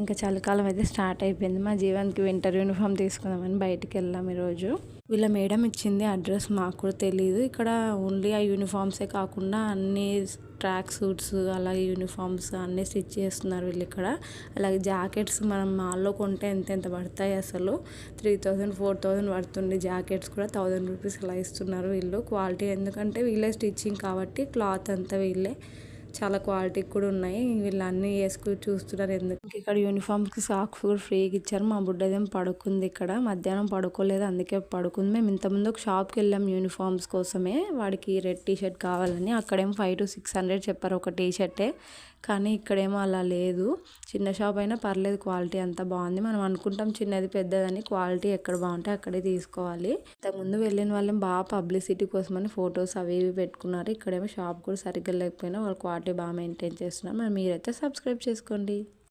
ఇంకా చలికాలం అయితే స్టార్ట్ అయిపోయింది. మా జీవన్కి వింటర్ యూనిఫామ్ తీసుకుందామని బయటికి వెళ్ళాం ఈరోజు. వీళ్ళ మేడం ఇచ్చింది అడ్రస్, మాకు కూడా తెలియదు. ఇక్కడ ఓన్లీ ఆ యూనిఫామ్సే కాకుండా అన్ని ట్రాక్ సూట్స్ అలాగే యూనిఫామ్స్ అన్నీ స్టిచ్ చేస్తున్నారు వీళ్ళు ఇక్కడ. అలాగే జాకెట్స్ మనం మాల్లో కొంటే ఎంత పడతాయి అసలు 3000 4000 పడుతుంది. జాకెట్స్ కూడా 1000 రూపీస్ అలా ఇస్తున్నారు వీళ్ళు. క్వాలిటీ ఎందుకంటే వీళ్ళే స్టిచ్చింగ్ కాబట్టి క్లాత్ అంతా వీళ్ళే, చాలా క్వాలిటీ కూడా ఉన్నాయి. వీళ్ళు అన్నీ వేసుకుని చూస్తున్నారు. ఎందుకు ఇక్కడ యూనిఫామ్కి సాక్స్ కూడా ఫ్రీగా ఇచ్చారు. మా బుడ్డదేం పడుకుంది ఇక్కడ, మధ్యాహ్నం పడుకోలేదు అందుకే పడుకుంది. మేము ఇంతకుముందు ఒక షాప్కి వెళ్ళాం యూనిఫామ్స్ కోసమే, వాడికి రెడ్ టీషర్ట్ కావాలని. అక్కడేమో 500 to 600 చెప్పారు ఒక టీషర్టే, కానీ ఇక్కడేమో అలా లేదు. చిన్న షాప్ అయినా పర్లేదు, క్వాలిటీ అంతా బాగుంది. మనం అనుకుంటాం చిన్నది పెద్దదని, క్వాలిటీ ఎక్కడ బాగుంటే అక్కడే తీసుకోవాలి. ఇంతకుముందు వెళ్ళిన వాళ్ళేం బాగా పబ్లిసిటీ కోసమని ఫొటోస్ అవి ఇవి పెట్టుకున్నారు. ఇక్కడేమో షాప్ కూడా సరిగ్గా లేకపోయినా వాళ్ళు క్వాలిటీ బాగా మెయింటైన్ చేస్తున్నారు. మరి మీరైతే సబ్స్క్రైబ్ చేసుకోండి.